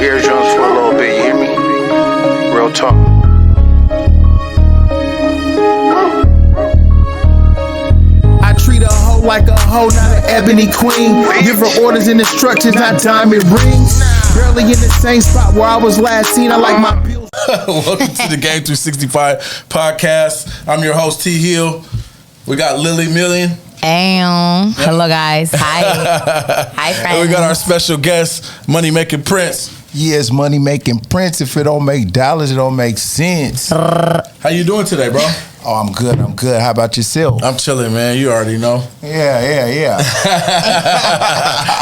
eardrums for a little bit, you hear me? Real talk. I treat a hoe like a hoe, not an ebony queen. Give her orders and instructions, not diamond rings. Barely in the same spot where I was last seen. I like my bills. Welcome to the Game 365 podcast. I'm your host, T Hill. We got Lily Million. Hello, guys. Hi. Hi, friends. And we got our special guest, Money Making Prince. Yes, money making Prince. If it don't make dollars, it don't make sense. How you doing today, bro? Oh, I'm good. How about yourself? I'm chilling, man. You already know. Yeah.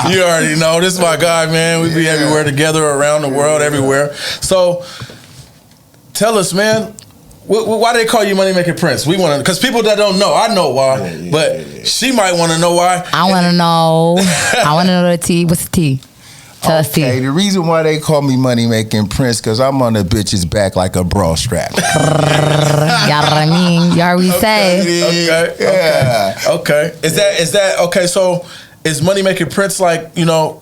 You already know. This is my guy, man. We be everywhere together, around the world, everywhere. So, tell us, man. Why do they call you Money Making Prince? We want to, because people that don't know, I know why, but she might want to know why. I want to know. I want to know the T. What's the T? Tell us T. The reason why they call me Money Making Prince, because I'm on the bitch's back like a bra strap. You already say. Okay. Is that okay? So, is Money Making Prince like,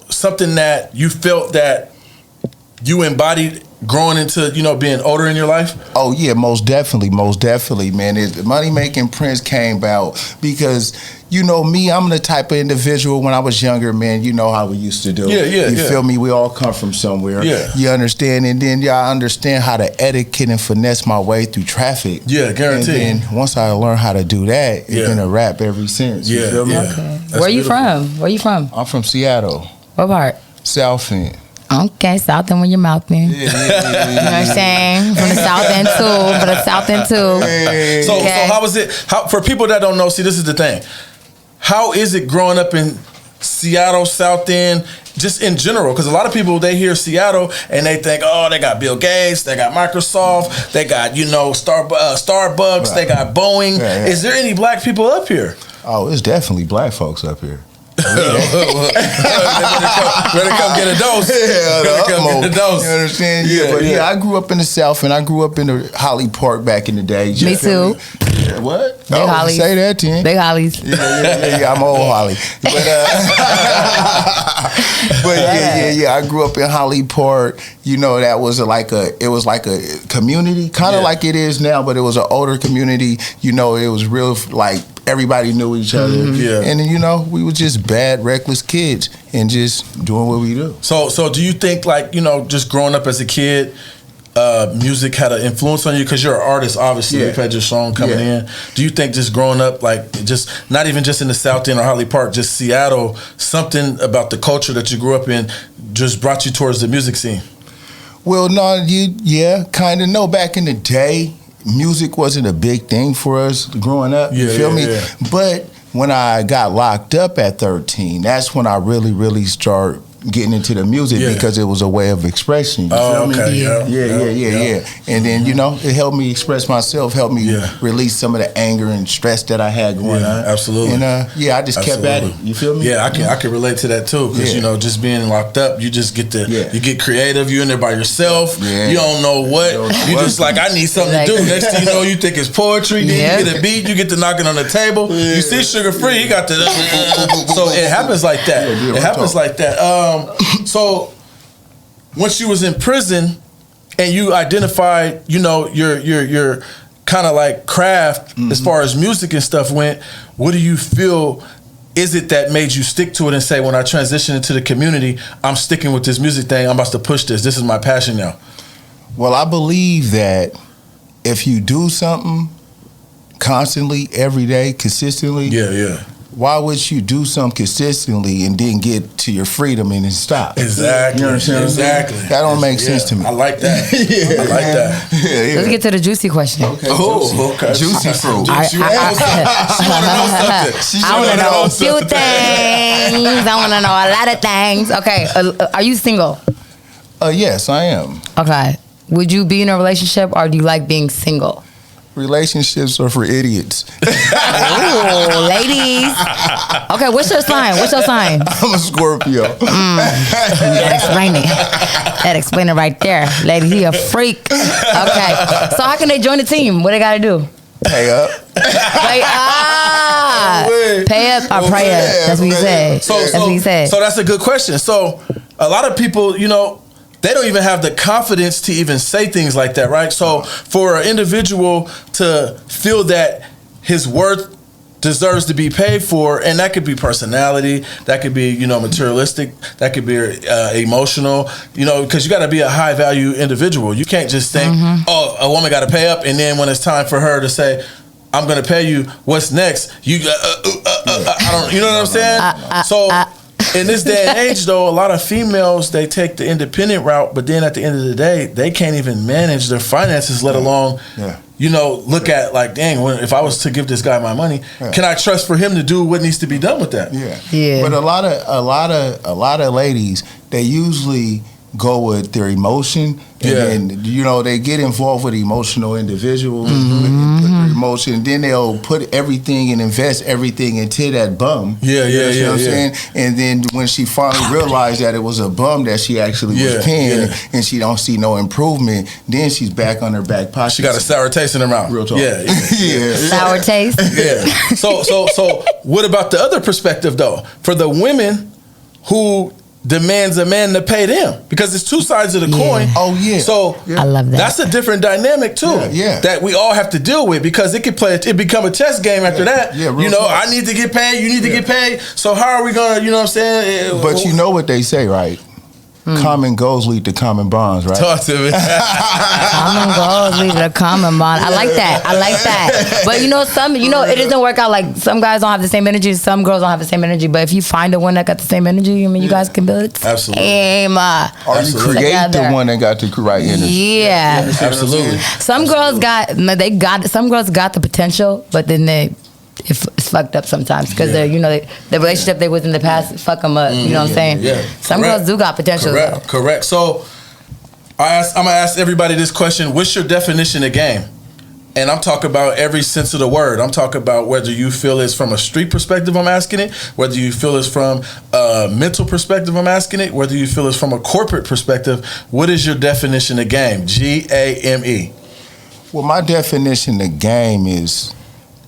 something that you felt that you embodied growing into, being older in your life? Oh yeah, most definitely, man. Money Making Prince came about because, me, I'm the type of individual when I was younger, man, you know how we used to do. You feel me? We all come from somewhere. Yeah. You understand? And then I understand how to etiquette and finesse my way through traffic. Yeah, guaranteed. And then once I learned how to do that, it's been a rap ever since. You feel me? Okay. Where you from? I'm from Seattle. What part? South End. Okay, South End with your mouth in. You know what I'm saying? From the South End too, So how was it? For people that don't know, see, this is the thing. How is it growing up in Seattle, South End, just in general? Because a lot of people, they hear Seattle and they think, oh, they got Bill Gates, they got Microsoft, they got, Starbucks, right. They got Boeing. Yeah. Is there any black people up here? Oh, it's definitely black folks up here. Better come get a dose. Get a dose. You understand? Yeah, I grew up in the South, and I grew up in the Holly Park back in the day. Me too. Yeah, what? Big Hollies. Say that, Tim. Big Hollies. Yeah. I'm old Holly. But I grew up in Holly Park. That was like a community, kind of like it is now, but it was an older community. It was real, like everybody knew each other. Mm-hmm. Yeah. And then, we were just bad, reckless kids and just doing what we do. So do you think, just growing up as a kid, music had an influence on you? Because you're an artist, obviously. You've had your song coming in. Do you think just growing up, just not even just in the South End or Holly Park, just Seattle, something about the culture that you grew up in just brought you towards the music scene? Well, no, kind of. No, back in the day, music wasn't a big thing for us growing up. You feel me? Yeah. But when I got locked up at 13, that's when I really, really started getting into the music because it was a way of expression. You feel me? Yeah. And then, it helped me express myself, helped me release some of the anger and stress that I had going on. Absolutely. And I just kept at it. You feel me? Yeah, I can relate to that too. Because, just being locked up, you just get you get creative. You're in there by yourself. Yeah. You don't know what. You just like, I need something to do. Next thing you know, you think it's poetry. Then you get a beat. You get to knocking on the table. Yeah. You see Sugar Free. You got the. So it happens like that. It happens like that. So once you was in prison and you identified, your kind of like craft as far as music and stuff went, what do you feel is it that made you stick to it and say, when I transition into the community, I'm sticking with this music thing, I'm about to push this. This is my passion now. Well, I believe that if you do something constantly, every day, consistently, why would you do something consistently and then get to your freedom and then stop? Exactly. You know what I'm saying? Exactly. That don't make sense to me. I like that. I like that. Let's get to the juicy question. Okay. Juicy fruit. I want to know a few things. I want to know a lot of things. Okay. Are you single? Yes, I am. Okay. Would you be in a relationship or do you like being single? Relationships are for idiots. Ooh, ladies. Okay, what's your sign? I'm a Scorpio. That explain it right there. Lady, he a freak. Okay, so how can they join the team? What they got to do? Pay up. Pay up or pray up. That's what you said. So that's a good question. So a lot of people, they don't even have the confidence to even say things like that, right? So for an individual to feel that his worth deserves to be paid for, and that could be personality, that could be, materialistic, that could be emotional, because you got to be a high value individual. You can't just think, oh, a woman got to pay up, and then when it's time for her to say, I'm going to pay you, what's next? I don't, you know what I'm saying? So in this day and age, though, a lot of females, they take the independent route, but then at the end of the day, they can't even manage their finances, let alone, look at like, dang, if I was to give this guy my money, can I trust for him to do what needs to be done with that? Yeah. But a lot of ladies, they usually go with their emotion, and then they get involved with emotional individuals, put their emotion, then they'll put everything and invest everything into that bum. You know what I'm saying? And then when she finally realized that it was a bum that she actually was paying, and she don't see no improvement, then she's back on her back pocket. She got a sour taste in her mouth. Real talk. Sour taste. So what about the other perspective though? For the women who demands a man to pay them, because it's two sides of the coin. Oh yeah. So I love that. That's a different dynamic too. That we all have to deal with, because it become a chess game after that. I need to get paid, you need to get paid. So how are we gonna, you know what I'm saying? But you know what they say, right? Common goals lead to common bonds, right? Talk to me. Common goals lead to common bond. I like that. But it doesn't work out. Like, some guys don't have the same energy, some girls don't have the same energy. But if you find the one that got the same energy, you guys can build it. Absolutely. Or you create the one that got the right energy. Yeah. Absolutely. Some girls got the potential, but then it's fucked up sometimes, because the relationship they was in the past fuck them up. You know what I'm saying? Yeah. Some girls do got potential. Correct. So I'm gonna ask everybody this question: what's your definition of game? And I'm talking about every sense of the word. I'm talking about whether you feel it's from a street perspective, I'm asking it. Whether you feel it's from a mental perspective, I'm asking it. Whether you feel it's from a corporate perspective, what is your definition of game? G.A.M.E. Well, my definition of game is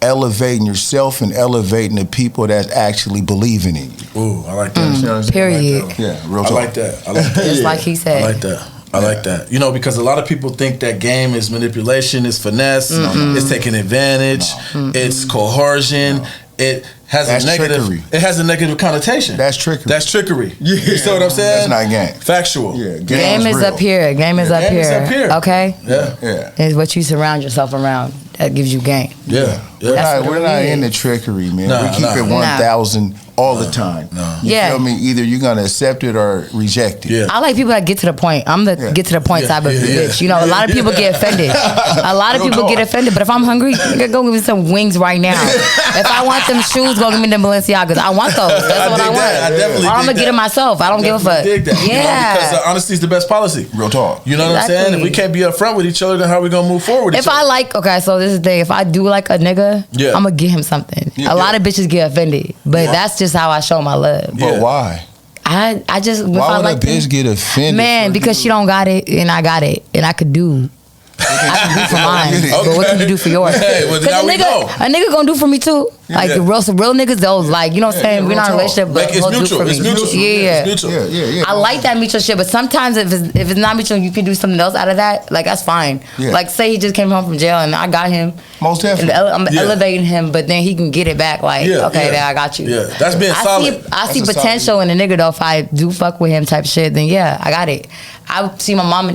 elevating yourself and elevating the people that's actually believing in you. Ooh, I like that. Period. Like that. Real talk. I like that. Just like he said. I like that. Because a lot of people think that game is manipulation, it's finesse, it's taking advantage, it's coercion. It has a negative. Trickery. It has a negative connotation. That's trickery. Yeah. You see what I'm saying? That's not game. Factual. Yeah. Game is up here. Game is up here. Okay. Yeah. It's what you surround yourself around that gives you game. Yeah. We're not into trickery, man. We keep it 1,000 all the time. You feel me? Either you're gonna accept it or reject it. I like people that get to the point. I'm the get to the point type of bitch. A lot of people get offended. A lot of people get offended. But if I'm hungry, go give me some wings right now. If I want them shoes, go give me them Balenciagas. I want those. That's what I want. I definitely or I'm gonna get it myself. I don't give a fuck. Yeah. Because honesty is the best policy. Real talk. You know what I'm saying? If we can't be upfront with each other, then how are we gonna move forward? If I like, so this is the thing. If I do like a nigga, I'm gonna give him something. A lot of bitches get offended, but that's just how I show my love. But why? I just why would a bitch get offended? Man, because she don't got it and I got it, and I could do. I can do for mine, but what can you do for yours? Because a nigga gonna do for me too. Like real niggas, those like, you know what I'm saying? We're not in a relationship, but it's mutual. do for me. It's mutual. Yeah. I like that mutual shit, but sometimes if it's not mutual, you can do something else out of that. Like, that's fine. Like, say he just came home from jail and I got him. Most definitely. I'm elevating him, but then he can get it back. Like, then I got you. Yeah, that's being solid. I see potential in a nigga though. If I do fuck with him type shit, then I got it. I see my mom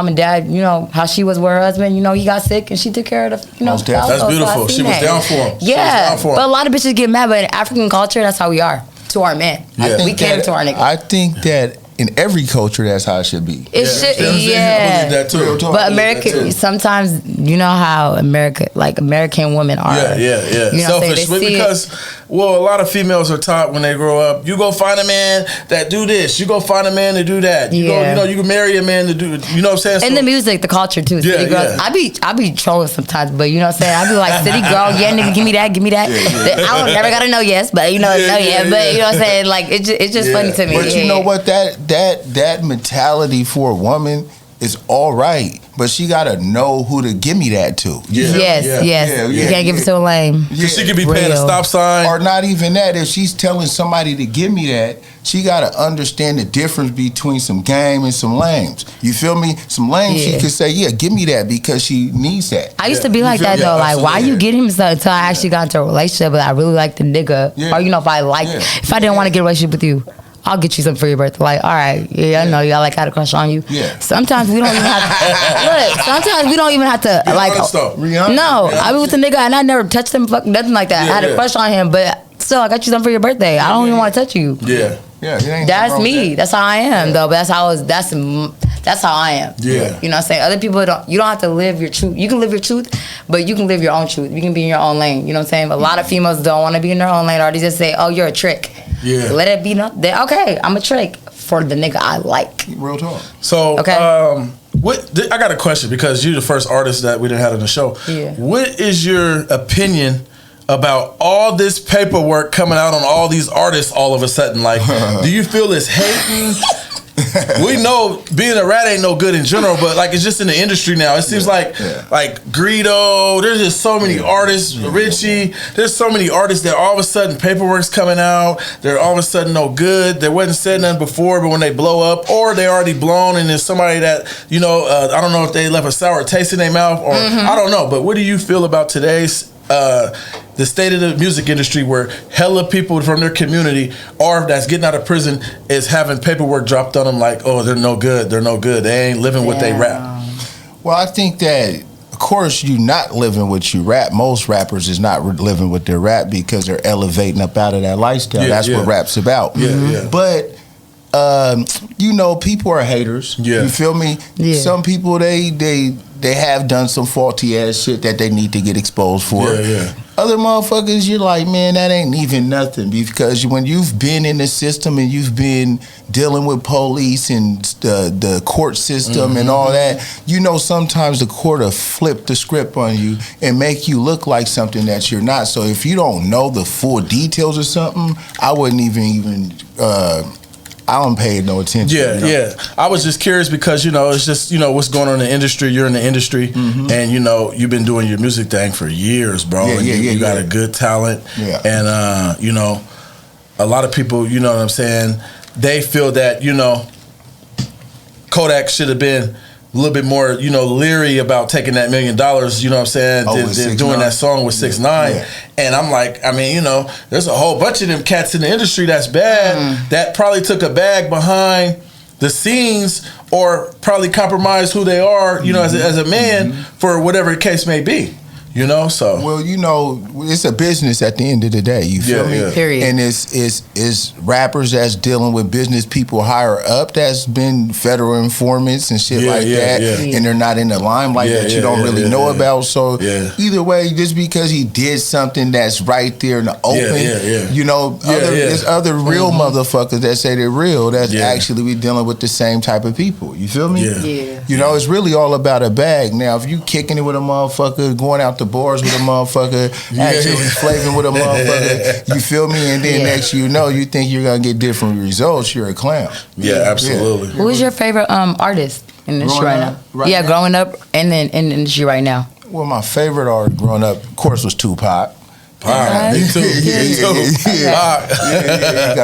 and dad, how she was with her husband. He got sick and she took care of the, That's beautiful. She was down for him. Yeah, but a lot of bitches get mad. But in African culture, that's how we are to our men. We cater to our niggas. I think that in every culture, that's how it should be. It should, I believe that too. But American, sometimes you know how American women are. Yeah. Selfish, because a lot of females are taught when they grow up, you go find a man that do this, you go find a man to do that. You go, you can marry a man to do. You know what I'm saying? And the music, the culture too. City girls. I be trolling sometimes, but you know what I'm saying? I be like, city girl, nigga, give me that. I don't never gotta know yes, but but you know what I'm saying? Like, it's just funny to me. But you know what, that mentality for a woman is all right, but she gotta know who to give me that to. Yes. You can't give it to a lame. Cause she could be paying a stop sign, or not even that. If she's telling somebody to give me that, she gotta understand the difference between some game and some lames. You feel me? Some lames, she could say, "Yeah, give me that," because she needs that. I used to be like that though. Like, why you get him stuff until I actually got into a relationship? But I really like the nigga, or if I didn't want to get a relationship with you, I'll get you something for your birthday. Like, all right, I know y'all like had a crush on you. Yeah. Sometimes we don't even have to, look, sometimes we don't even have to no. I be with the nigga and I never touched him, nothing like that. I had a crush on him, but still I got you something for your birthday. I don't even want to touch you. That's me. That's how I am though. But that's how I am. Yeah. You know what I'm saying? Other people you don't have to live your truth. You can live your truth, but you can live your own truth. You can be in your own lane. You know what I'm saying? A lot of females don't want to be in their own lane, or they just say, "Oh, you're a trick." Yeah. Let it be known. Okay, I'm a trick for the nigga I like. Real talk. So, I got a question because you're the first artist that we didn't have on the show. Yeah. What is your opinion about all this paperwork coming out on all these artists all of a sudden? Like, do you feel it's hating? We know being a rat ain't no good in general, but like it's just in the industry now. It seems like Greedo, there's just so many artists, Richie, there's so many artists that all of a sudden paperwork's coming out, they're all of a sudden no good. They wasn't said nothing before, but when they blow up, or they already blown and there's somebody that, I don't know if they left a sour taste in their mouth or I don't know, but what do you feel about today's the state of the music industry where hella people from their community or that's getting out of prison is having paperwork dropped on them like, oh, they're no good, they ain't living what they rap? Well, I think that, of course, you not living what you rap. Most rappers is not living what they rap because they're elevating up out of that lifestyle. That's what rap's about. But people are haters. You feel me? Some people they have done some faulty ass shit that they need to get exposed for. Other motherfuckers, you're like, man, that ain't even nothing, because when you've been in the system and you've been dealing with police and the court system and all that, sometimes the court will flip the script on you and make you look like something that you're not. So if you don't know the full details of something, I wouldn't even I don't pay no attention. I was just curious because it's just what's going on in the industry. You're in the industry, and you've been doing your music thing for years, bro. You got a good talent, and a lot of people, you know what I'm saying, they feel that Kodak should have been a little bit more, leery about taking that $1 million, you know what I'm saying, than doing that song with 6ix9ine. And I'm like, there's a whole bunch of them cats in the industry that's bad that probably took a bag behind the scenes or probably compromised who they are, as a man for whatever the case may be. So well, it's a business at the end of the day. You feel me? Period. And it's rappers that's dealing with business people higher up that's been federal informants and shit like that, and they're not in the limelight that you don't really know about. So either way, just because he did something that's right there in the open, there's other real motherfuckers that say they're real that's actually we dealing with the same type of people. You feel me? It's really all about a bag. Now, if you kicking it with a motherfucker, going out the bars with a motherfucker, actually flaving with a motherfucker, you feel me? And then next you think you're gonna get different results, you're a clown. Absolutely. Who's your favorite artist in the industry right now? Growing up and then in the industry right now. Well, my favorite artist growing up, of course, was Tupac. Me too. He got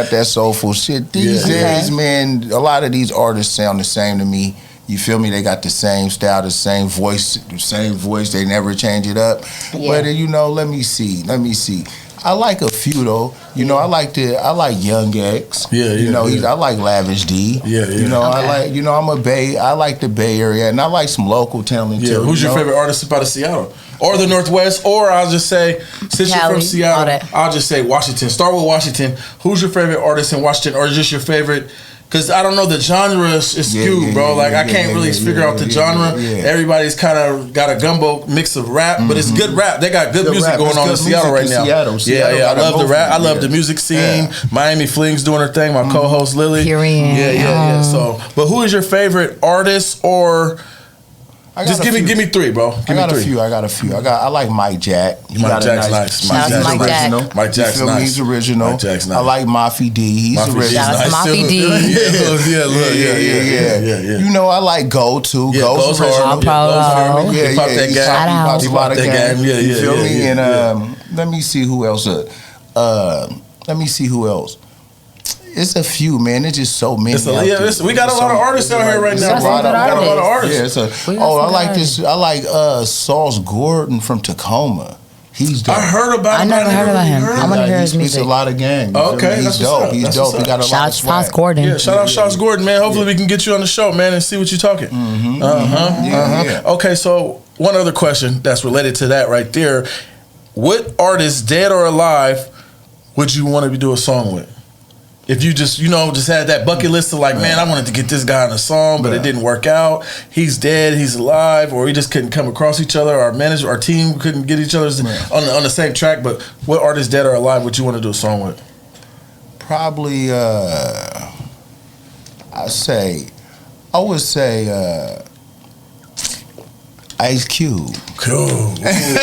that soulful shit. These days, man, a lot of these artists sound the same to me. You feel me? They got the same style, the same voice. They never change it up. But let me see. I like a few though. I like Young X. I like Lavish D. I like the Bay Area, and I like some local talent too. Who's your favorite artist out of Seattle? Or the Northwest, or I'll just say, since you're from Seattle, I'll just say Washington. Start with Washington. Who's your favorite artist in Washington, or just your favorite? Because I don't know, the genre is skewed, bro. I can't really figure out the genre. Everybody's kind of got a gumbo mix of rap, but it's good rap. They got good music going on in Seattle right now. I love the rap. I love the music scene. Miami Fling's doing her thing. My co-host Lily. Period. So, but who is your favorite artist or Just give me three, bro. I got a few. I like Mike Jack. Mike Jack's nice. Mike Jack's nice. He's original. Mike Jack's nice. I like Mafia D. He's original. Shout out to Mafia D. Yeah. You know, I like Go too. Go's original. He popped that game. He popped that game. Yeah. You feel me? And let me see who else. It's a few, man. It's just so many. We got a lot of artists out here right now, bro. We got a lot of artists. I like this. I like Sauce Gordon from Tacoma. He's dope. I heard about him. I never heard about him. I want to hear his He music. speaks a lot of game. Okay, he's dope. He got a lot of Shout out Sauce Gordon. Yeah, shout out Sauce Gordon, man. Hopefully we can get you on the show, man, and see what you're talking. Okay, so one other question that's related to that right there. What artist, dead or alive, would you want to do a song with? If you just had that bucket list of like, man, I wanted to get this guy on a song, but it didn't work out. He's dead, he's alive, or we just couldn't come across each other. Our team couldn't get each other on the same track. But what artist, dead or alive, would you want to do a song with? Probably, I would say Ice Cube. Cool. I ain't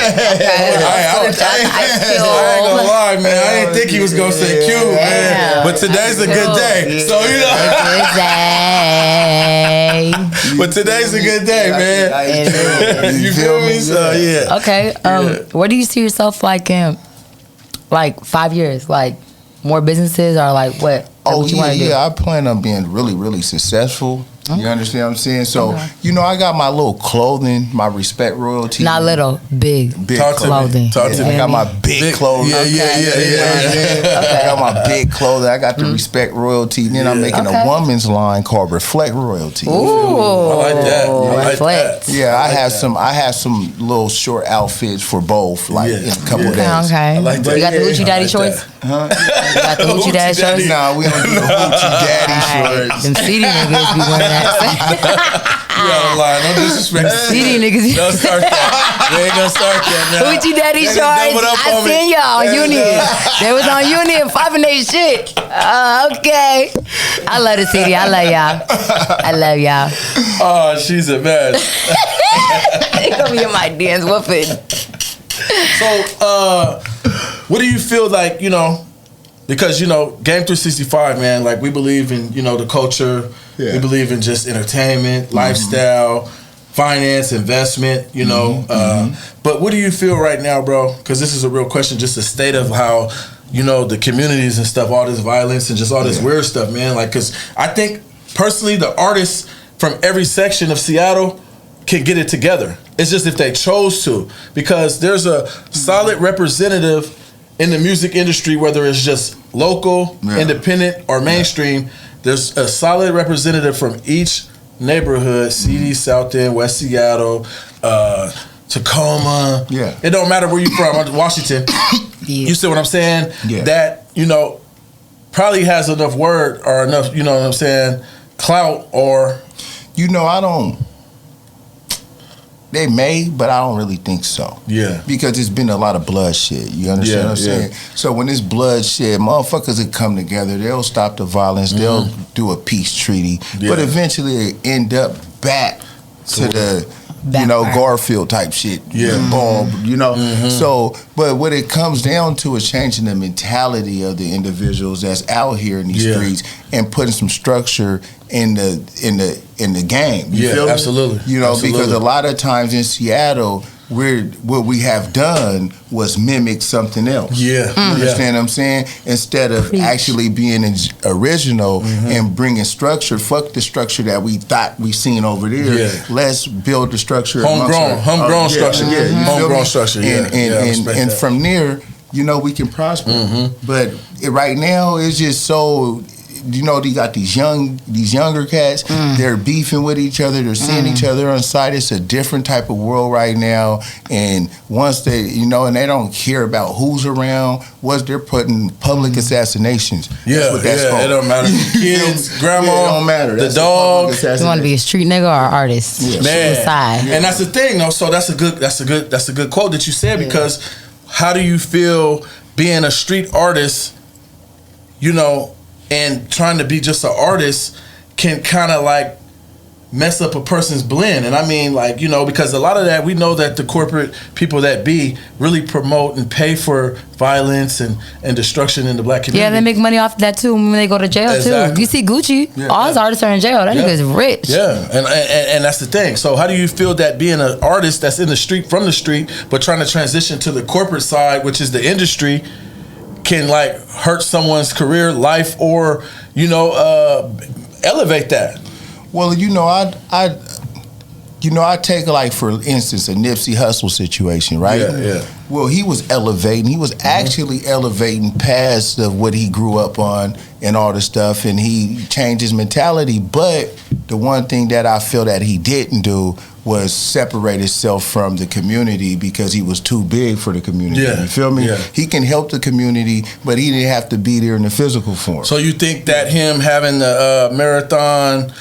gonna lie, man. I didn't think he was gonna say Cube, man. But today's a good day, so you know. But today's a good day, man. You feel me? So yeah. Okay. Where do you see yourself like in 5 years? Like more businesses or like what? Oh yeah. I plan on being really, really successful. You understand what I'm saying? So, I got my little clothing, my Respect royalty. Not little, big clothing. Talk to me. I got my big clothing. Yeah. I got my big clothing. I got the Respect royalty. Then I'm making a woman's line called Reflect royalty. Ooh, I like that. Reflect. Yeah, I have some little short outfits for both, in a couple of days. Okay. I like that. You got the Hoochie Daddy shorts? Huh? You got the Hoochie Daddy shorts? Nah, we don't do the Hoochie Daddy shorts. Them CD niggas be wearing that. You out of line. Don't disrespect the CD niggas. Don't start that. We ain't gonna start that now. Hoochie Daddy shorts. I seen y'all on Union. They was on Union popping they shit. Okay. I love the CD. I love y'all. Oh, she's a mess. They gonna be in my dance whooping. So, what do you feel like, because, Game 365, man, like we believe in, the culture. Yeah. We believe in just entertainment, lifestyle, finance, investment, But what do you feel right now, bro? Because this is a real question, just the state of how, the communities and stuff, all this violence and just all this weird stuff, man. Like, because I think, personally, the artists from every section of Seattle can get it together. It's just if they chose to. Because there's a solid representative in the music industry, whether it's just local, independent, or mainstream. There's a solid representative from each neighborhood, CD, South End, West Seattle, Tacoma. Yeah. It don't matter where you're from, Washington. You see what I'm saying? Yeah. That, probably has enough word or enough, clout or... I don't... They may, but I don't really think so. Yeah. Because it's been a lot of bloodshed. You understand what I'm saying? So when it's bloodshed, motherfuckers will come together. They'll stop the violence. They'll do a peace treaty. But eventually it end up back to the... Garfield type shit. Ball, So, but what it comes down to is changing the mentality of the individuals that's out here in these streets and putting some structure in the game. You feel me? Absolutely. Because a lot of times in Seattle, what we have done was mimic something else. You understand what I'm saying? Instead of actually being original and bringing structure, fuck the structure that we thought we seen over there. Let's build the structure. Homegrown structure. Homegrown structure. And from there, we can prosper. But right now, it's just so... you got these younger cats. They're beefing with each other. They're seeing each other on site. It's a different type of world right now. And once they, and they don't care about who's around. They're putting public assassinations. It don't matter. Kids, grandma, it don't matter. The dog. You want to be a street nigga or an artist? Man. And that's the thing, though. So that's a good quote that you said because how do you feel being a street artist? And trying to be just an artist can kind of like mess up a person's blend. And I mean, like, you know, because a lot of that, we know that the corporate people that be really promote and pay for violence and destruction in the black community. Yeah, they make money off that too when they go to jail too. You see Gucci, all his artists are in jail. That nigga's rich. Yeah, and that's the thing. So how do you feel that being an artist that's in the street, from the street, but trying to transition to the corporate side, which is the industry, can like hurt someone's career, life, or, you know, elevate that? Well, you know, I take, like, for instance, a Nipsey Hussle situation, right? Yeah. Well, he was elevating. He was actually elevating past of what he grew up on and all the stuff, and he changed his mentality. But the one thing that I feel that he didn't do was separate himself from the community because he was too big for the community. Yeah. You feel me? Yeah. He can help the community, but he didn't have to be there in the physical form. So you think that him having the marathon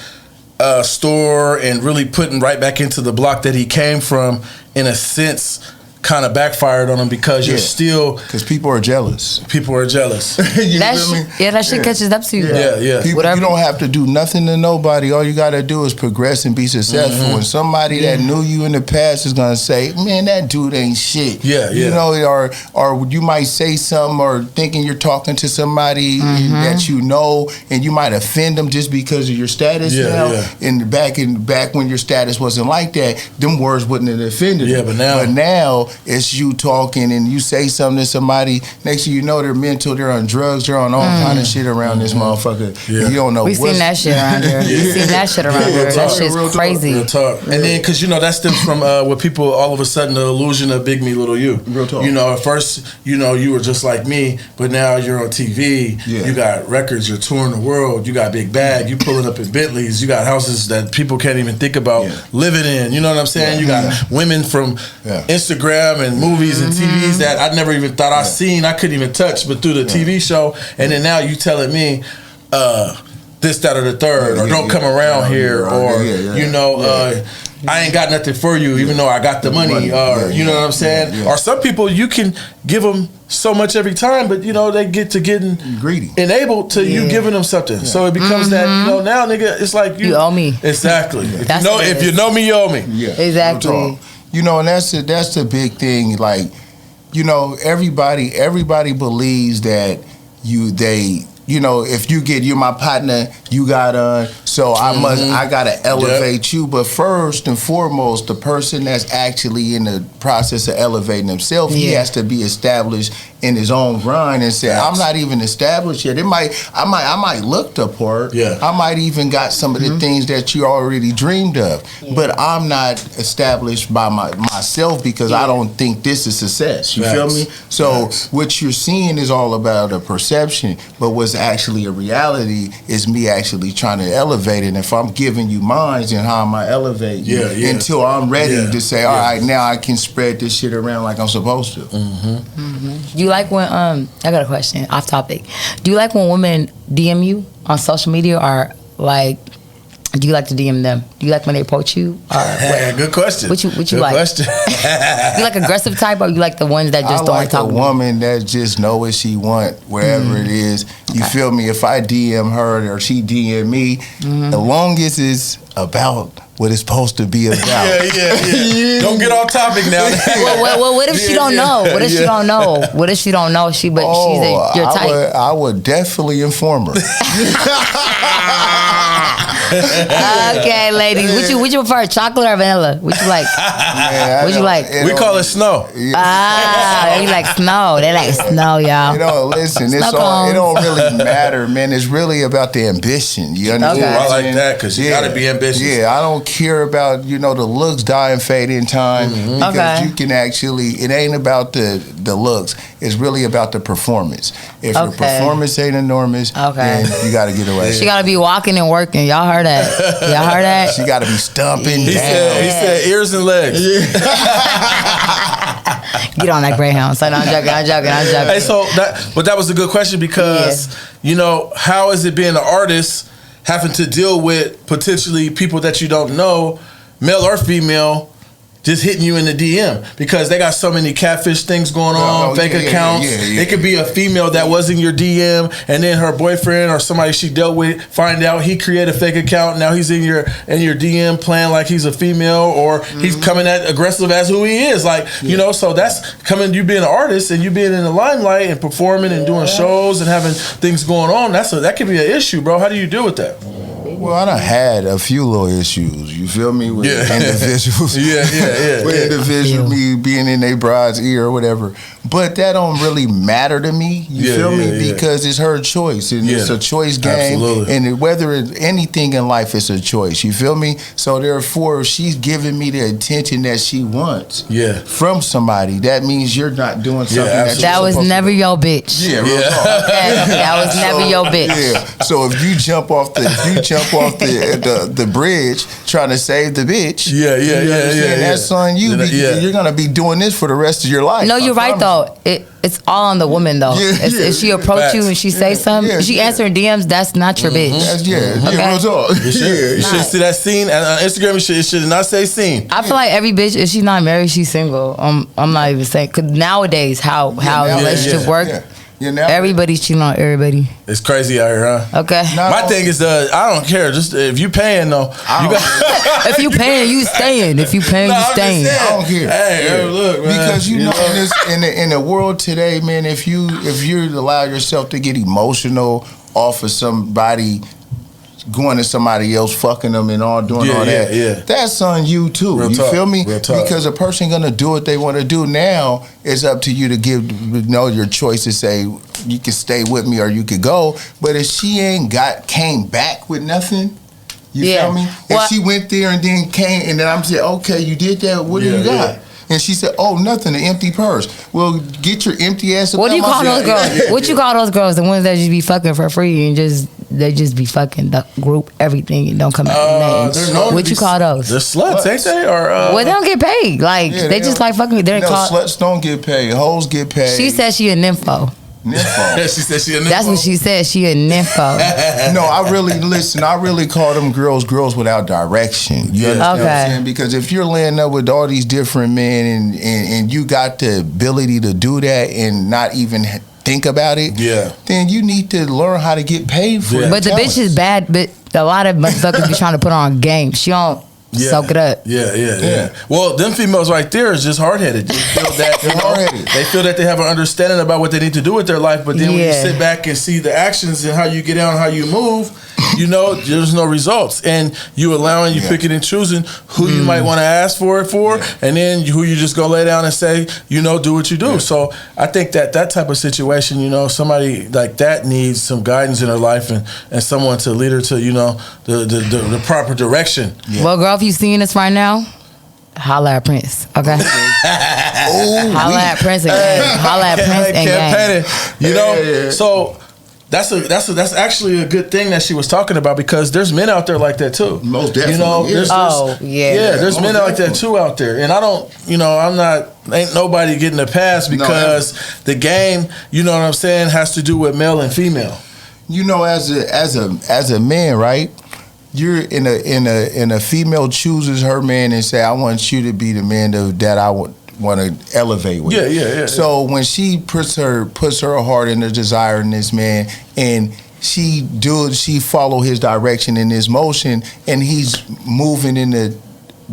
store and really putting right back into the block that he came from, in a sense, kind of backfired on him because you're still... Because people are jealous. People are jealous. You feel me? That shit catches up to you. Yeah. People, you don't have to do nothing to nobody. All you got to do is progress and be successful. And somebody that knew you in the past is going to say, man, that dude ain't shit. You know, or you might say something or thinking you're talking to somebody that you know, and you might offend them just because of your status now. And back when your status wasn't like that, them words wouldn't have offended them. But now it's you talking and you say something to somebody, next thing you know, they're mental, they're on drugs, they're on all kind of shit around this motherfucker. You don't know. We seen that shit around here. We seen that shit around here. That shit's crazy. Real talk. And then, because, you know, that stems from what people, all of a sudden, the illusion of Big Me, Little You. Real talk. You know, at first, you know, you were just like me, but now you're on TV. You got records, you're touring the world, you got big bag, you pulling up in Bentleys, you got houses that people can't even think about living in. You know what I'm saying? You got women from Instagram and movies and TVs that I never even thought I seen, I couldn't even touch, but through the TV show. And then now you telling me this, that, or the third, or don't come around here, or you know, I ain't got nothing for you, even though I got the money, or you know what I'm saying? Or some people, you can give them so much every time, but you know, they get to getting greedy, enabled to you giving them something. So it becomes that, you know, now nigga, it's like you owe me. Exactly. If you know me, you owe me. Exactly. You know, and that's the big thing. Like, you know, everybody believes that you know, if you're my partner, you got so I gotta elevate you. But first and foremost, the person that's actually in the process of elevating himself, he has to be established in his own grind and say, I'm not even established yet. I might look the part. I might even got some of the things that you already dreamed of. But I'm not established by myself because I don't think this is success. You feel me? So what you're seeing is all about a perception, but what's actually a reality is me actually trying to elevate it. And if I'm giving you mine, then how am I elevating you until I'm ready to say, all right, now I can spread this shit around like I'm supposed to. Do you like when I got a question off topic? Do you like when women DM you on social media, or like, do you like to DM them? Do you like when they approach you? Good question. What you Good like? Question. You like aggressive type, or you like the ones that just don't talk? I like a woman that just know what she want wherever it is. You feel me? If I DM her or she DM me, as long as it's about what it's supposed to be about. Don't get off topic now. well, what if she don't know? What if she don't know? What if she don't know? She's your type. I would definitely inform her. Okay, ladies. Would you prefer chocolate or vanilla? What you like? What you like? We call it snow. You like snow. They like snow, y'all. You know, listen, it don't really matter, man. It's really about the ambition. You understand? I like that, because you gotta be ambitious. Yeah, I don't care about, you know, the looks die and fade in time, because you can actually, it ain't about the looks. It's really about the performance. If your performance ain't enormous, then you gotta get away. She gotta be walking and working. Y'all heard that? Y'all heard that? She gotta be stumping down. He said ears and legs. Get on that Greyhound. So I'm joking. Hey, so that was a good question, because you know, how is it being an artist having to deal with potentially people that you don't know, male or female, just hitting you in the DM because they got so many catfish things going on, fake accounts. It could be a female that was in your DM, and then her boyfriend or somebody she dealt with find out he created a fake account. Now he's in your DM playing like he's a female, or he's coming at aggressive as who he is. Like you know, so that's coming. You being an artist and you being in the limelight and performing and doing shows and having things going on. That could be an issue, bro. How do you deal with that? Well, I done had a few little issues, you feel me, with individuals. With individuals, me being in their bride's ear or whatever. But that don't really matter to me, you feel me, because it's her choice. And it's a choice game. Absolutely. And whether it's anything in life, it's a choice, you feel me? So therefore, she's giving me the attention that she wants from somebody. That means you're not doing something that was never your bitch. That was never your bitch. So if you jump off the bridge trying to save the bitch, that's on you. You're gonna be doing this for the rest of your life. No, you're right though. It's all on the woman though. If she approach you and she say something, if she answering DMs, that's not your bitch. Real talk. You should see that scene on Instagram. It should not say scene. I feel like every bitch, if she's not married, she's single. I'm not even saying, because nowadays how relationships work. Everybody's cheating on everybody. It's crazy out here, huh? Okay. My thing is, I don't care. Just if you paying though, if you paying, you staying. If you paying, you staying. I don't care. Hey, look, man. Because you know, in the world today, man, if you allow yourself to get emotional off of somebody going to somebody else, fucking them and all doing all that, that's on you too. Real talk, feel me? Because a person gonna do what they want to do. Now it's up to you to your choice to say you can stay with me or you could go. But if she ain't came back with nothing, you feel me? If she went there and then came and then I'm saying, okay, you did that. What do you got? And she said, "Oh, nothing, an empty purse." Well, get your empty ass. What do you call those girls? What you call those girls? The ones that just be fucking for free and they just be fucking the group everything and don't come out names. What you call those? They're sluts, ain't they? Or well, they don't get paid. Like they just like fucking. Sluts don't get paid. Hoes get paid. She said she a nympho. Nympho. She said she a nympho. That's what she said. She a nympho. No, I really call them girls without direction. You understand what I'm saying? Because if you're laying up with all these different men and you got the ability to do that and not even think about it, then you need to learn how to get paid for it. But the bitch is bad. But a lot of motherfuckers be trying to put on game. She don't. Soak it up. Well, them females right there is just hard-headed. They feel that they feel that they have an understanding about what they need to do with their life, but then when you sit back and see the actions and how you get down, how you move, you know, there's no results. And you allowing, you picking and choosing who you might want to ask for it and then who you just gonna lay down and say, you know, do what you do. So I think that type of situation, you know, somebody like that needs some guidance in her life and someone to lead her to, you know, the proper direction. Well, girl, if you seeing this right now, holla at Prince, okay? Holla at Prince again. Holla at Prince again. You know, so that's actually a good thing that she was talking about, because there's men out there like that too. Most definitely. You know, there's men like that too out there, and I don't, you know, ain't nobody getting a pass because the game, you know what I'm saying, has to do with male and female. You know, as a man, right? You're in a female chooses her man and say, I want you to be the man that I want to elevate with. Yeah. So when she puts her heart and her desire in this man, and she follow his direction in his motion, and he's moving in the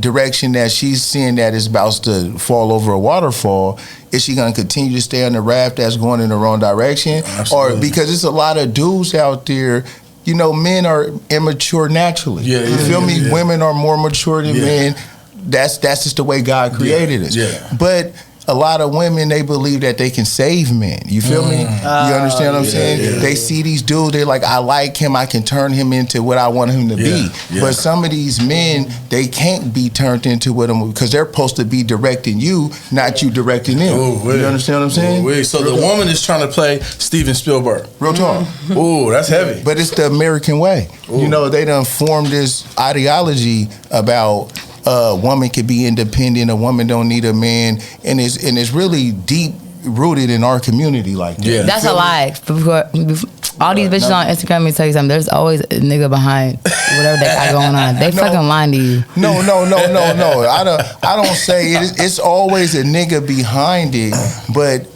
direction that she's seeing that is about to fall over a waterfall, is she going to continue to stay on the raft that's going in the wrong direction? Absolutely. Or because there's a lot of dudes out there, you know, men are immature naturally. You feel me? Yeah. Women are more mature than men. That's just the way God created us. Yeah. But a lot of women, they believe that they can save men. You feel me? You understand what I'm saying? They see these dudes, they're like, I like him, I can turn him into what I want him to be. But some of these men, they can't be turned into what them, because they're supposed to be directing you, not you directing them. You understand what I'm saying? So the woman is trying to play Steven Spielberg. Real talk. Ooh, that's heavy. But it's the American way. Ooh. You know, they done formed this ideology about a woman can be independent, a woman don't need a man, and it's really deep rooted in our community like that. That's a lie. All these bitches on Instagram, let me tell you something. There's always a nigga behind whatever they got going on. They fucking lying to you. No. I don't say it. It's always a nigga behind it, but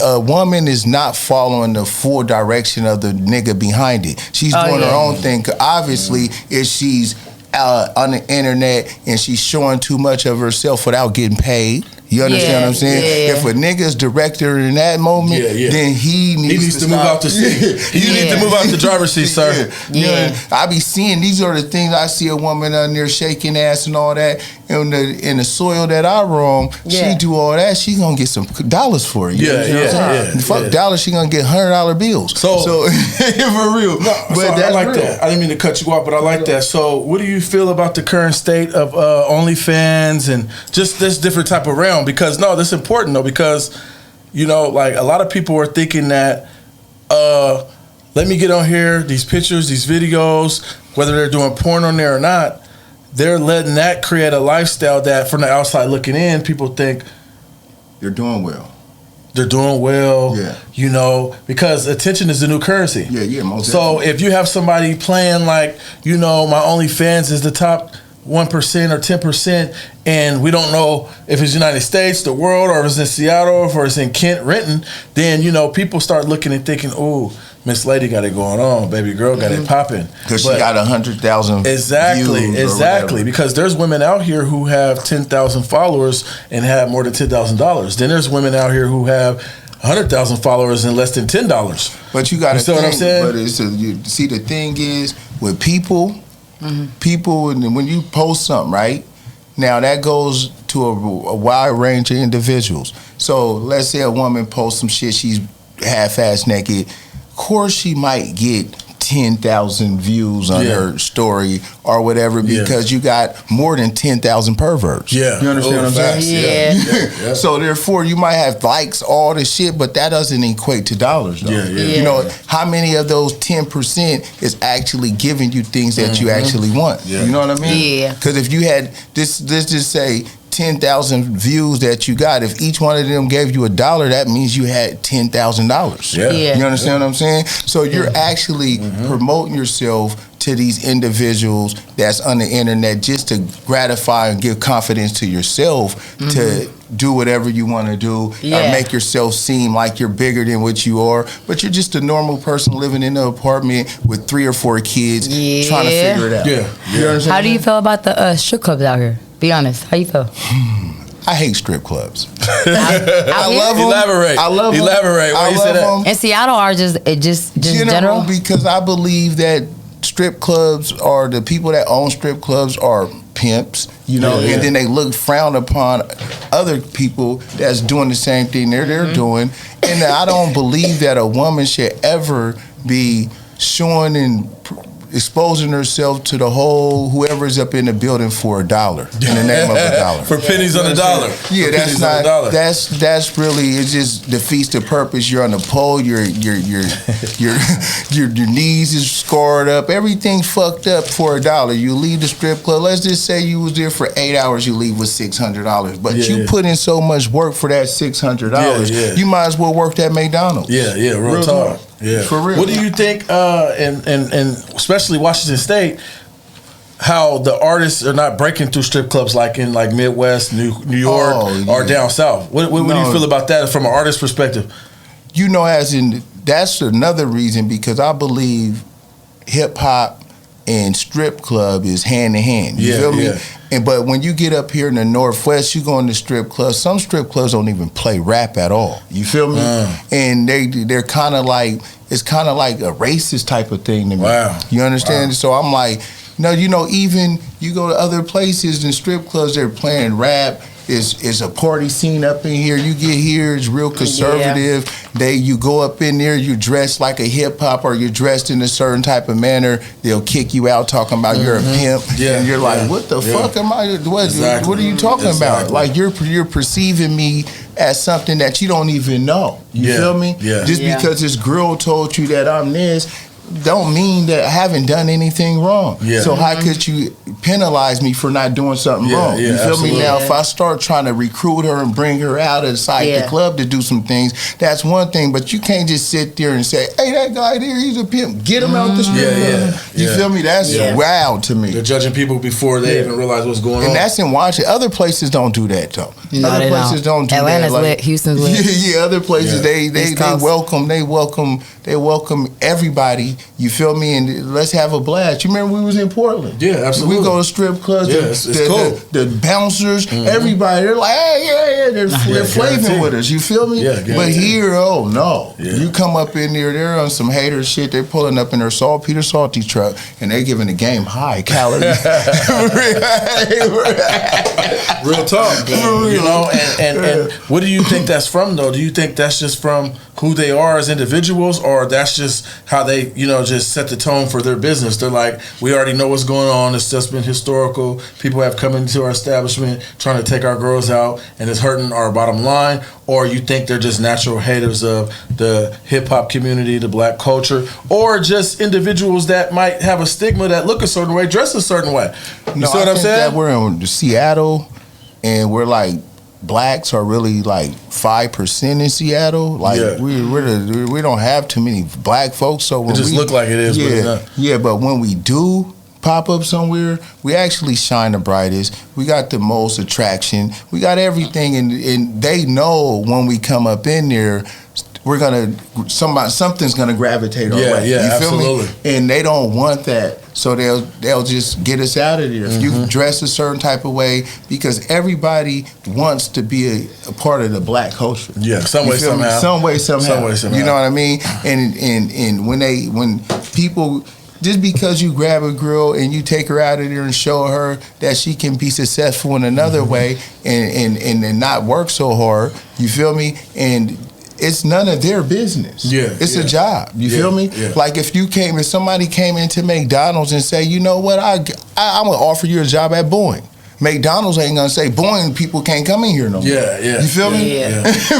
a woman is not following the full direction of the nigga behind it. She's doing her own thing. Obviously, if she's on the internet and she's showing too much of herself without getting paid. You understand what I'm saying? Yeah. If a nigga's director in that moment, then he needs to move out the seat. You need to move out the driver's seat, sir. Yeah. I be seeing, these are the things I see a woman out there shaking ass and all that. In the soil that I roam, she do all that, she gonna get some dollars for it. Fuck dollars, she gonna get $100 bills. So for real. No, but I like that. I didn't mean to cut you off, but I like that. So what do you feel about the current state of OnlyFans and just this different type of realm? Because that's important though, because like a lot of people are thinking that let me get on here, these pictures, these videos, whether they're doing porn on there or not, they're letting that create a lifestyle that from the outside looking in, people think they're doing well. They're doing well, because attention is the new currency. Yeah, most So definitely. if you have somebody playing like, my OnlyFans is the top 1% or 10%, and we don't know if it's United States, the world, or if it's in Seattle, or if it's in Kent, Renton, then people start looking and thinking, "Ooh, Miss Lady got it going on, baby girl got it popping," because she got 100,000. Exactly. Because there's women out here who have 10,000 followers and have more than $10,000. Then there's women out here who have 100,000 followers and less than $10. But you got to see what I'm saying? But see, the thing is with people. People, and when you post something, right? Now that goes to a wide range of individuals. So let's say a woman posts some shit, she's half-ass naked. Of course, she might get 10,000 views on her story or whatever because you got more than 10,000 perverts. Yeah. You understand what I'm saying? Yeah. So therefore, you might have likes, all this shit, but that doesn't equate to dollars, though. Yeah. How many of those 10% is actually giving you things that you actually want? You know what I mean? Yeah. Because if you had, let's just say, 10,000 views that you got, if each one of them gave you $1, that means you had $10,000. Yeah. You understand what I'm saying? So you're actually promoting yourself to these individuals that's on the internet just to gratify and give confidence to yourself to do whatever you want to do or make yourself seem like you're bigger than what you are, but you're just a normal person living in an apartment with 3 or 4 kids trying to figure it out. You understand? How do you feel about the strip clubs out here? Be honest. How you feel? I hate strip clubs. I love them. Elaborate. I love them. Elaborate. Why I you say love that? them. In Seattle or just general? Because I believe that strip clubs are the people that own strip clubs are pimps, and then they look frown upon other people that's doing the same thing they're doing. And I don't believe that a woman should ever be showing and exposing herself to the whole whoever's up in the building for $1 in the name of $1 for pennies on the dollar. Yeah, that's not. That's really, it just defeats the purpose. You're on the pole. Your knees is scarred up. Everything's fucked up for $1. You leave the strip club. Let's just say you was there for 8 hours. You leave with $600. But you put in so much work for that $600. You might as well work at McDonald's. Real talk. Yeah, for real. What do you think? And especially Washington State, how the artists are not breaking through strip clubs like in Midwest, New York, or down south. What do you feel about that from an artist perspective? That's another reason, because I believe hip hop and strip club is hand in hand. You feel me? But when you get up here in the Northwest, you go in the strip clubs. Some strip clubs don't even play rap at all. You feel me? And they're kind of like, it's kind of like a racist type of thing to me. Wow. You understand? So I'm like, no, even you go to other places and strip clubs, they're playing rap. It's a party scene up in here. You get here, it's real conservative. You go up in there, you dress like a hip hop, or you're dressed in a certain type of manner. They'll kick you out talking about you're a pimp, and you're like, what the fuck am I? What are you talking about? Like you're perceiving me as something that you don't even know. You feel me? Yeah. Just because this girl told you that I'm this. don't mean that I haven't done anything wrong. Yeah. So how could you penalize me for not doing something wrong? You feel me? Now, if I start trying to recruit her and bring her out inside the club to do some things, that's one thing. But you can't just sit there and say, hey, that guy there, he's a pimp. Get him out the strip club. You feel me? That's wild to me. They're judging people before they even realize what's going on. And that's in Washington. Other places don't do that, though. No, other places don't do Atlanta's that. lit. Houston's lit. Other places they welcome everybody. You feel me? And let's have a blast. You remember we was in Portland? Yeah, absolutely. We go to strip clubs. Yeah, it's cool. The bouncers, everybody, they're like, hey, they're flaving with us. You feel me? Yeah, but here, oh no, you come up in there, they're on some hater shit. They're pulling up in their saltpeter salty truck, and they're giving the game high calories. Real talk, you know. And what do you think that's from, though? Do you think that's just from who they are as individuals, or that's just how they, just set the tone for their business? They're like, we already know what's going on. It's just been historical. People have come into our establishment trying to take our girls out, and it's hurting our bottom line. Or you think they're just natural haters of the hip hop community, the black culture, or just individuals that might have a stigma that look a certain way, dress a certain way? You see what I'm saying? That we're in Seattle, and we're like, blacks are really like 5% in Seattle. Like we don't have too many black folks. So when it just look like it is. Yeah, but it's not. Yeah, but when we do pop up somewhere, we actually shine the brightest. We got the most attraction. We got everything, and they know when we come up in there, something's gonna gravitate our way. Yeah, you feel absolutely. me? And they don't want that, so they'll just get us out of there. If you dress a certain type of way, because everybody wants to be a part of the black culture. Yeah, some way somehow. Some way somehow. You know what I mean? And when people. Just because you grab a girl and you take her out of there and show her that she can be successful in another way and not work so hard, you feel me? And it's none of their business. It's a job. You feel me? Like if somebody came into McDonald's and say, you know what, I'm gonna offer you a job at Boeing. McDonald's ain't gonna say Boeing people can't come in here no more. You feel me?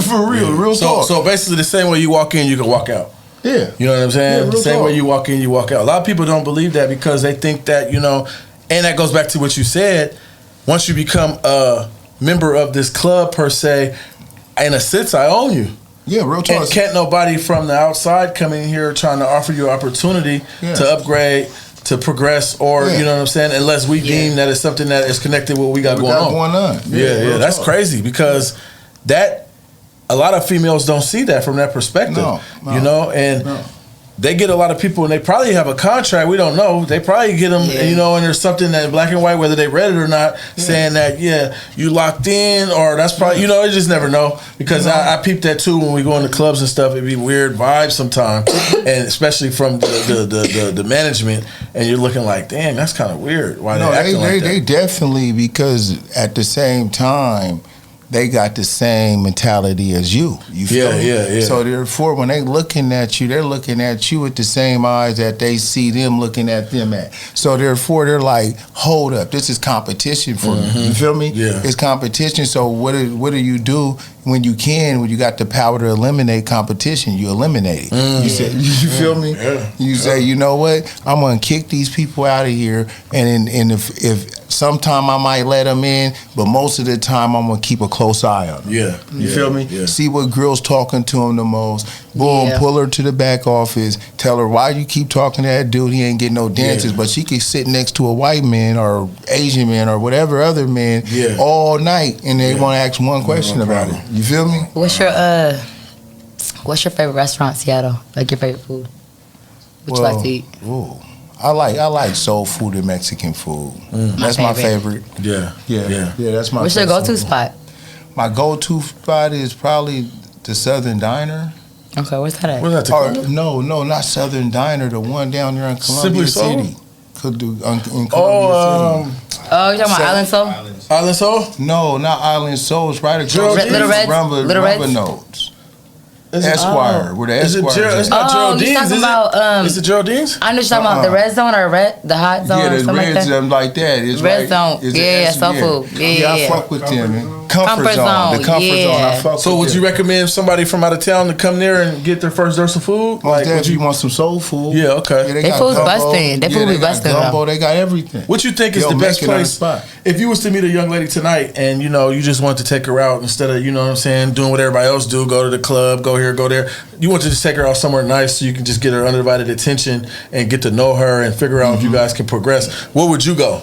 For real talk. So basically the same way you walk in, you can walk out. Yeah. You know what I'm saying? Yeah, Same way you walk in, you walk out. A lot of people don't believe that because they think that, and that goes back to what you said, once you become a member of this club per se, in a sense, I own you. Yeah, real talk. And can't nobody from the outside come in here trying to offer you opportunity to upgrade, to progress, or, you know what I'm saying, unless we deem that it's something that is connected with what we got going on. Yeah, that's crazy because a lot of females don't see that from that perspective, they get a lot of people and they probably have a contract. We don't know. They probably get them, and there's something that in black and white, whether they read it or not, saying that, you locked in, or that's probably, you just never know. Because I peep that too when we go into clubs and stuff. It'd be weird vibes sometimes, and especially from the management, and you're looking like, damn, that's kind of weird. Why they acting like that? They definitely, because at the same time, they got the same mentality as you. You feel me? So therefore, when they looking at you, they're looking at you with the same eyes that they see them looking at them at. So therefore, they're like, hold up, this is competition for me. You feel me? It's competition. So what do you do when you got the power to eliminate competition? You eliminate it. You feel me? You say, you know what? I'm gonna kick these people out of here, and if sometime I might let them in, but most of the time I'm gonna keep a close eye on them. You feel me? See what girl's talking to them the most. Boom, pull her to the back office. Tell her, why you keep talking to that dude? He ain't getting no dances, but she could sit next to a white man or Asian man or whatever other man all night, and they want to ask one question about it. You feel me? What's your favorite restaurant in Seattle? Like your favorite food? What you like to eat? I like soul food and Mexican food. That's my favorite. Yeah, that's my. What's your go-to spot? My go-to spot is probably the Southern Diner. Okay, where's that at? Where's that? No, not Southern Diner. The one down there in Columbia City. In Columbia City. Oh, you're talking about Island Soul? Island Soul? No, not Island Soul. It's right across Little Reds? Rubber Notes. Esquire. Where the Esquire. It's not Geraldine's, is it? Is it Geraldine's? I know you're talking about the red zone or the hot zone or something like that. Like that. It's red zone. It's soul food. I fuck with them. comfort zone. The comfort zone. I fuck so would you recommend somebody from out of town to come there and get their first dose of food? Like, would you want some soul food? Yeah, okay. Yeah, they food's busting. They food be busting. They got everything. What you think is the best place? If you was to meet a young lady tonight and, you know, you just wanted to take her out instead of, you know what I'm saying, doing what everybody else do, go to the club, go here, go there. You want to just take her out somewhere nice so you can just get her undivided attention and get to know her and figure out if you guys can progress. Where would you go?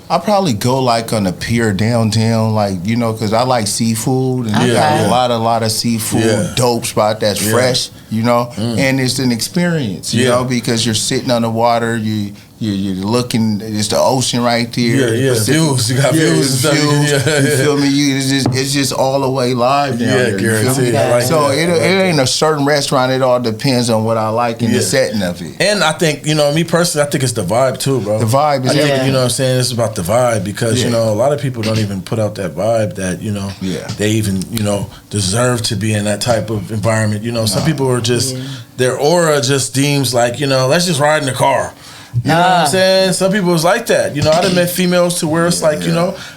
I'll probably go like on the pier downtown, like, you know, because I like seafood and they got a lot of seafood, dope spot that's fresh, you know, and it's an experience, you know, because you're sitting on the water, you're looking. It's the ocean right there. Views. You got views. And stuff. You feel me? It's just all the way live down there. Guaranteed. Like so it ain't a certain restaurant. It all depends on what I like in the setting of it. And I think, you know, me personally, I think it's the vibe too, bro. The vibe is everything. You know what I'm saying? It's about the vibe because you know a lot of people don't even put out that vibe that you know they even deserve to be in that type of environment. You know, some people are just their aura just deems like let's just ride in the car. You know what I'm saying? Some people was like that. You know, I done met females to where it's like,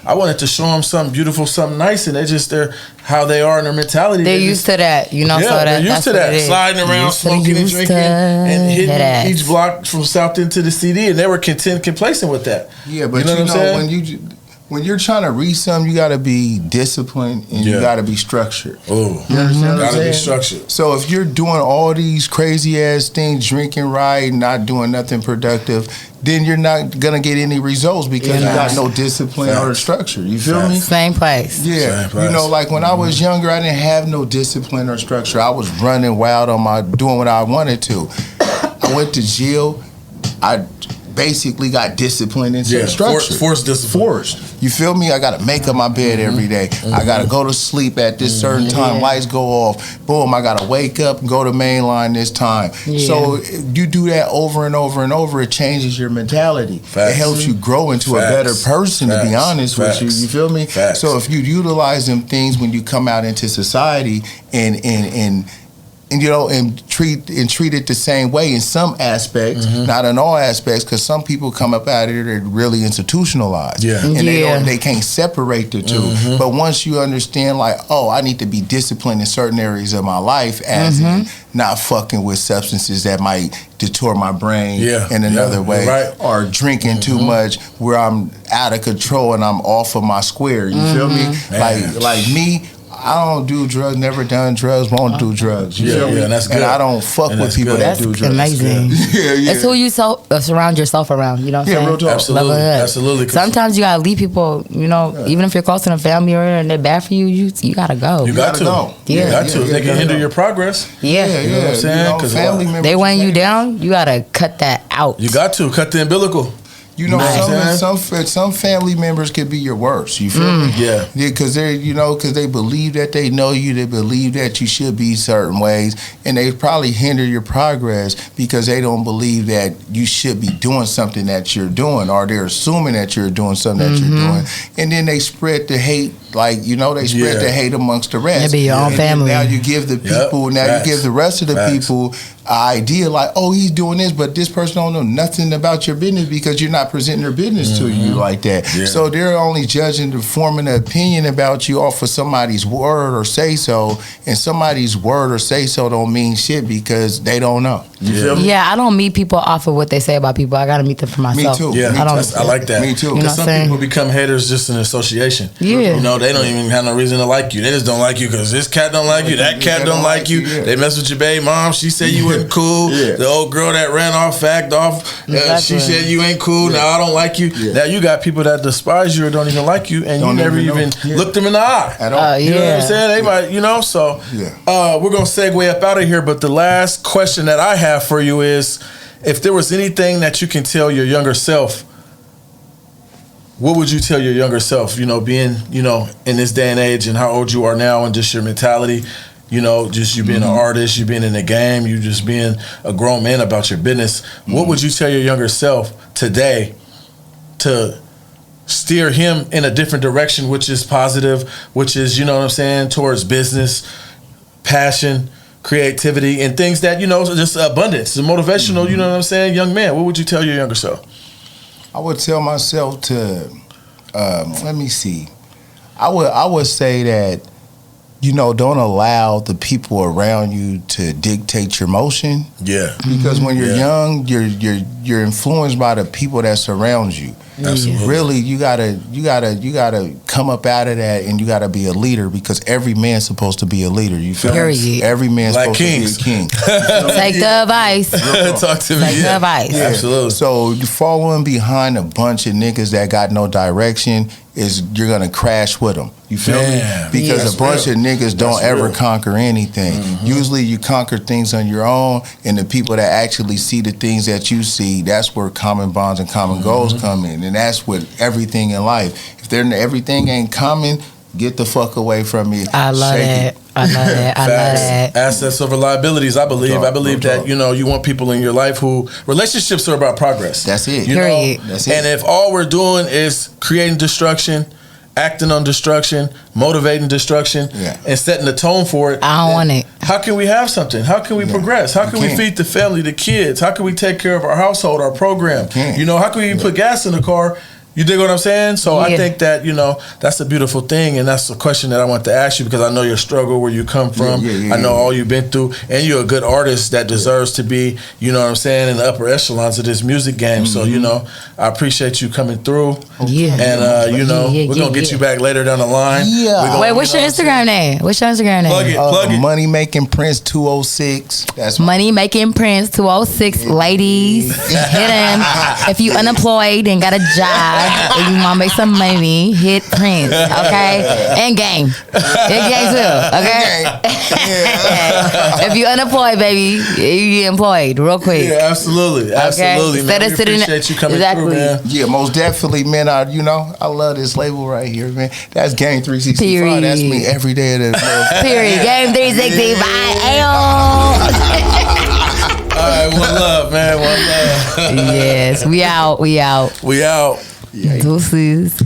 I wanted to show them something beautiful, something nice, and they're how they are in their mentality. They're used to that, you know. Yeah, so they're used to that. Sliding around, smoking and drinking, and hitting each block from south into the CD, and they were complacent with that. Yeah, but you know when you're trying to read something, you got to be disciplined and you got to be structured. Oh, you understand what I'm saying? Be structured. So if you're doing all these crazy ass things, drinking right, not doing nothing productive, then you're not gonna get any results because you got no discipline or structure. You feel me? Same place. Yeah. You know, like when I was younger, I didn't have no discipline or structure. I was running wild on doing what I wanted to. I went to jail. I basically got disciplined into structure. Forced discipline. Forced. You feel me? I got to make up my bed every day. I got to go to sleep at this certain time. Lights go off. Boom, I got to wake up and go to mainline this time. So you do that over and over and over, it changes your mentality. It helps you grow into a better person, to be honest with you. You feel me? So if you utilize them things when you come out into society and treat it the same way in some aspects, not in all aspects, because some people come up out of here that really institutionalized, and they can't separate the two. But once you understand, like, oh, I need to be disciplined in certain areas of my life, as in not fucking with substances that might detour my brain in another way, or drinking too much where I'm out of control and I'm off of my square. You feel me? Like me. I don't do drugs, never done drugs, won't do drugs. You feel me? And that's good. And I don't fuck with people that do drugs. That's amazing. It's who you surround yourself around, you know what I'm saying? Real talk. Absolutely. Sometimes you gotta leave people, even if you're close to the family or and they're bad for you, you gotta go. You got to go. You got to. They can hinder your progress. Yeah. You know what I'm saying? Because family members, they weighing you down, you gotta cut that out. You got to. Cut the umbilical. You know, some family members could be your worst. You feel me? Yeah, because they believe that they know you. They believe that you should be certain ways, and they probably hinder your progress because they don't believe that you should be doing something that you're doing, or they're assuming that you're doing something that you're doing, and then they spread the hate. Like, they spread the hate amongst the rest. Maybe your own family. Now you give the people. You give the rest of the people an idea like, oh, he's doing this, but this person don't know nothing about your business because you're not presenting their business to you like that. So they're only judging, forming an opinion about you off of somebody's word or say so, and somebody's word or say so don't mean shit because they don't know. You feel me? Yeah, I don't meet people off of what they say about people. I gotta meet them for myself. Me too. Yeah, I like that. Me too. Because some people become haters just in association. Yeah. They don't even have no reason to like you. They just don't like you because this cat don't like you, that cat don't like you. They mess with your baby mom. She said you wasn't cool. The old girl that ran off, fagged off, she said you ain't cool. Now I don't like you. Now you got people that despise you or don't even like you, and you never even looked them in the eye at all. You know what I'm saying? They might, so we're gonna segue up out of here. But the last question that I have for you is, if there was anything that you can tell your younger self, what would you tell your younger self? Being in this day and age and how old you are now, and just your mentality. Just you being an artist, you being in the game, you just being a grown man about your business. What would you tell your younger self today to steer him in a different direction, which is positive, which is, towards business, passion, creativity, and things that, just abundance, motivational, you know what I'm saying? Young man, what would you tell your younger self? I would tell myself to, let me see. I would say that, don't allow the people around you to dictate your motion. Yeah. Because when you're young, you're influenced by the people that surround you. Absolutely. Really, you gotta come up out of that, and you gotta be a leader, because every man's supposed to be a leader. You feel me? Every man's supposed to be a king. Take the advice. Talk to me. Take the advice. Yeah. Absolutely. So following behind a bunch of niggas that got no direction you're gonna crash with them. You feel me? Because a bunch of niggas don't ever conquer anything. Usually you conquer things on your own, and the people that actually see the things that you see, that's where common bonds and common goals come in. And that's with everything in life. If everything ain't common, get the fuck away from me. I love that. I love that. I love that. Assets over liabilities. I believe that you want people in your life who relationships are about progress. That's it. That's it. And if all we're doing is creating destruction, acting on destruction, motivating destruction, and setting the tone for it, I don't want it. How can we have something? How can we progress? How can we feed the family, the kids? How can we take care of our household, our program? How can we even put gas in the car? You dig what I'm saying? So I think that, that's a beautiful thing, and that's a question that I want to ask you, because I know your struggle, where you come from. I know all you've been through, and you're a good artist that deserves to be, in the upper echelons of this music game. So, I appreciate you coming through. Yeah. And, we're going to get you back later down the line. Yeah. Wait, what's your Instagram name? Plug it. Plug it. Money Making Prince 206. That's Money Making Prince 206. Ladies, hit him. If you unemployed and got a job, if you want to make some money, hit Prince, okay? And Game. Hit Game too, okay? If you unemployed, baby, you get employed real quick. Yeah, absolutely. Absolutely, man. We appreciate you coming through, man. Yeah, most definitely, man. I love this label right here, man. That's Game 365. Period. That's me every day of the day. Period. Game 365. All right, one love, man. One love. Yes, we out. We out. Deuces.